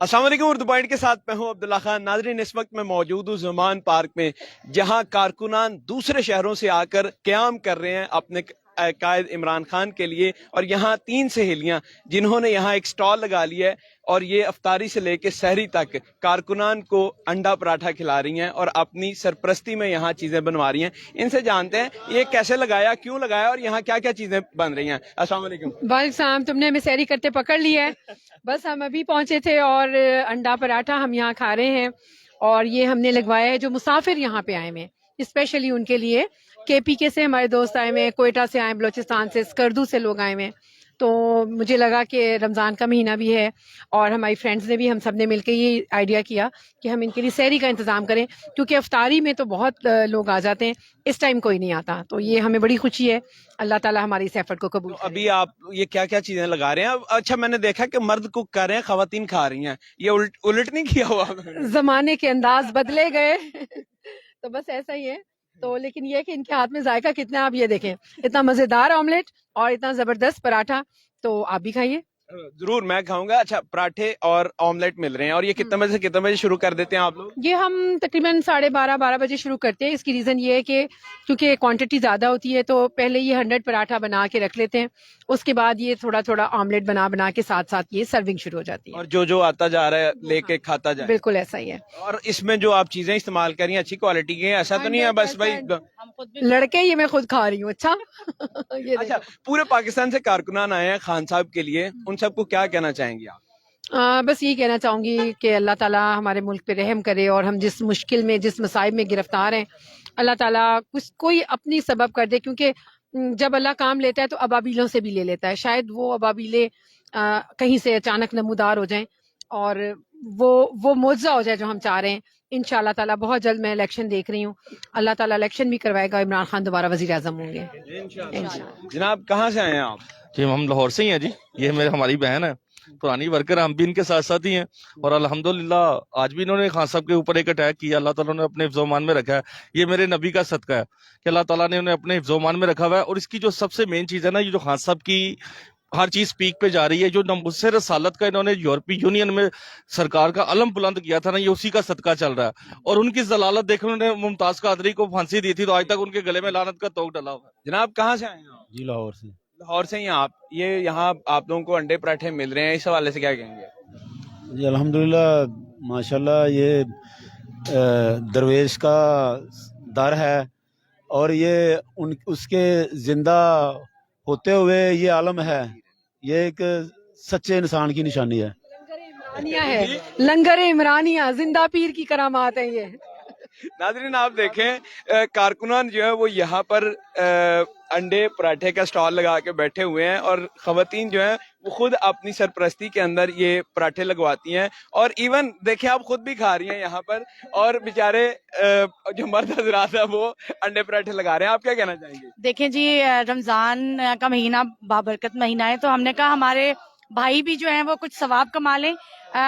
अस्सलाम वालेकुम। उर्दू पॉइंट के साथ मैं हूं अब्दुल्ला खान। नाज़रीन, इस वक्त मैं मौजूद हूं ज़ुमान पार्क में, जहां कारकुनान दूसरे शहरों से आकर क़याम कर रहे हैं अपने कायद इमरान खान के लिए। और यहाँ 3 सहेलियां जिन्होंने यहाँ एक स्टॉल लगा लिया है और ये अफ्तारी से लेकर सहरी तक कारकुनान को अंडा पराठा खिला रही हैं और अपनी सरपरस्ती में यहाँ चीज़ें बनवा रही हैं। इनसे जानते हैं ये कैसे लगाया, क्यों लगाया और यहाँ क्या क्या चीज़ें बन रही हैं। अस्सलाम वालेकुम। वालेकुम, तुमने हमें सहरी करते पकड़ लिया है। बस हम अभी पहुंचे थे और अंडा पराठा हम यहाँ खा रहे हैं। और ये हमने लगवाया है जो मुसाफिर यहाँ पे आए हैं, स्पेशली उनके लिए। KPK से हमारे दोस्त आए हुए हैं, कोयटा से आए, बलोचिस्तान से, स्कर्दू से लोग आए हुए हैं। तो मुझे लगा कि रमज़ान का महीना भी है और हमारी फ्रेंड्स ने भी, हम सब ने मिलकर ये आइडिया किया कि हम इनके लिए सहरी का इंतज़ाम करें, क्योंकि अफ्तारी में तो बहुत लोग आ जाते हैं, इस टाइम कोई नहीं आता। तो ये हमें बड़ी खुशी है। अल्लाह ताला हमारी इस एफर्ट को कबूल करे। अभी आप ये क्या क्या चीजें लगा रहे हैं? अच्छा, मैंने देखा कि मर्द कुक कर रहे हैं, खवातीन खा रही हैं। ये उलट नहीं किया हुआ? जमाने के अंदाज बदले गए तो बस ऐसा ही है। तो लेकिन ये है कि इनके हाथ में जायका कितना है, आप ये देखें, इतना मजेदार ऑमलेट और इतना जबरदस्त पराठा। तो आप भी खाइए। जरूर, मैं खाऊंगा। अच्छा, पराठे और ऑमलेट मिल रहे हैं और ये कितने बजे से कितने बजे शुरू कर देते हैं आप लोग? ये हम तकरीबन 12:30 बजे शुरू करते हैं। इसकी रीज़न ये है कि क्योंकि क्वांटिटी ज़्यादा होती है, तो पहले ये 100 पराठा बना के रख लेते हैं, उसके बाद ये थोड़ा थोड़ा ऑमलेट बना के साथ साथ ये सर्विंग शुरू हो जाती है। और जो आता जा रहा है लेके खाता जाए। बिल्कुल ऐसा ही है। और इसमें जो आप चीजें इस्तेमाल करी अच्छी क्वालिटी की हैं, ऐसा तो नहीं है बस भाई लड़के ये मैं खुद खा रही हूँ। अच्छा ये अच्छा, पूरे पाकिस्तान से कारकुनान आए हैं खान साहब के लिए, उन सबको क्या कहना चाहेंगे आप? बस ये कहना चाहूँगी कि अल्लाह ताला हमारे मुल्क पे रहम करे और हम जिस मुश्किल में, जिस मसाइब में गिरफ्तार हैं, अल्लाह ताला कोई अपनी सबब कर दे। क्योंकि जब अल्लाह काम लेता है तो अबाबीलों से भी ले लेता है। शायद वो अबाबीले कहीं से अचानक नमूदार हो जाएं और वो मुआवजा हो जाए जो हम चाह रहे हैं। इंशाअल्लाह ताला बहुत जल्द मैं इलेक्शन देख रही हूँ, अल्लाह ताला इलेक्शन भी करवाएगा, इमरान खान दोबारा वजीर आजम होंगे इंशाअल्लाह। जनाब, कहाँ से आए हैं आप? जी, हम लाहौर से ही हैं जी। ये हमारी बहन है, पुरानी वर्कर, हम भी इनके साथ साथ ही हैं। और अल्हम्दुलिल्लाह आज भी इन्होंने खान साहब के ऊपर एक अटैक किया, अल्लाह ताला ने अपने हिफ्ज़-ओ-मान में रखा है। ये मेरे नबी का सदका है कि अल्लाह ताला ने उन्हें अपने हिफ्ज़-ओ-मान में रखा हुआ है। और इसकी जो सबसे मेन चीज़ है ना, ये जो खान साहब की हर चीज पीक पे जा रही है, जो मुझसे रसालत का इन्होंने यूरोपीय यूनियन में सरकार का अलम बुलंद किया था ना, ये उसी का सदका चल रहा है। और उनकी जलालत देख, उन्होंने मुमताज कादरी को फांसी दी थी, तो आज तक उनके गले में लानत का तोक डला हुआ है। जनाब, कहाँ से आए हैं आप? जी, लाहौर से। लाहौर से ही हैं आप। ये यहाँ आप लोगों को अंडे पराठे मिल रहे हैं, इस हवाले से क्या कहेंगे? जी, अल्हम्दुलिल्लाह, माशाल्लाह, ये दरवेश का दर है और ये उसके जिंदा होते हुए ये आलम है। ये एक सच्चे इंसान की निशानी है। लंगर इमरानिया, जिंदा पीर की करामात है ये। नाज़रीन, आप देखें, कारकुनान जो है वो यहाँ पर अंडे पराठे का स्टॉल लगा के बैठे हुए हैं और खवातीन जो है वो खुद अपनी सरपरस्ती के अंदर ये पराठे लगवाती हैं। और इवन देखिए, आप खुद भी खा रही हैं यहाँ पर, और बेचारे जो मर्द हजरात है वो अंडे पराठे लगा रहे हैं। आप क्या कहना चाहेंगे? देखें जी, रमजान का महीना बाबरकत महीना है, तो हमने कहा हमारे भाई भी जो हैं वो कुछ सवाब कमा लें।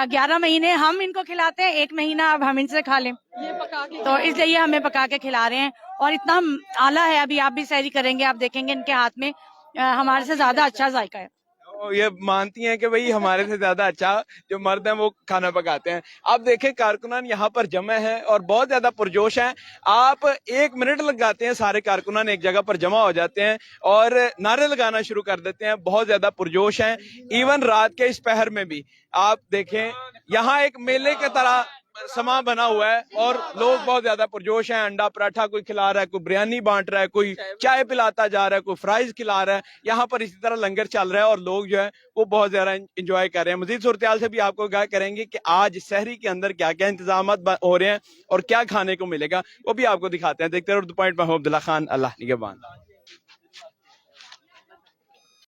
11 महीने हम इनको खिलाते हैं, 1 महीना अब हम इनसे खा लें, तो इसलिए हमें पका के खिला रहे हैं। और इतना आला है, अभी आप भी सहरी करेंगे, आप देखेंगे इनके हाथ में हमारे से ज्यादा अच्छा जायका है। ये मानती हैं कि भाई हमारे से ज्यादा अच्छा जो मर्द हैं वो खाना पकाते हैं। आप देखें, कारकुनान यहाँ पर जमा है और बहुत ज्यादा पुरजोश हैं। आप 1 मिनट लगाते हैं, सारे कारकुनान एक जगह पर जमा हो जाते हैं और नारे लगाना शुरू कर देते हैं। बहुत ज्यादा पुरजोश हैं, इवन रात के इस पहर में भी। आप देखें, यहाँ एक मेले की तरह समा बना हुआ है और लोग बहुत ज्यादा पुरजोश हैं। अंडा पराठा कोई खिला रहा है, कोई बिरयानी बांट रहा है, कोई चाय पिलाता जा रहा है, कोई फ्राइज खिला रहा है। यहाँ पर इसी तरह लंगर चल रहा है और लोग जो है वो बहुत ज्यादा इंजॉय कर रहे हैं। मजीद सूरत से भी आपको क्या करेंगे कि आज सहरी के अंदर क्या क्या इंतजाम हो रहे हैं और क्या खाने को मिलेगा, वो भी आपको दिखाते हैं। देखते रहो उर्दू पॉइंट में। अब्दुल्ला खान, अल्लाह निगहबान।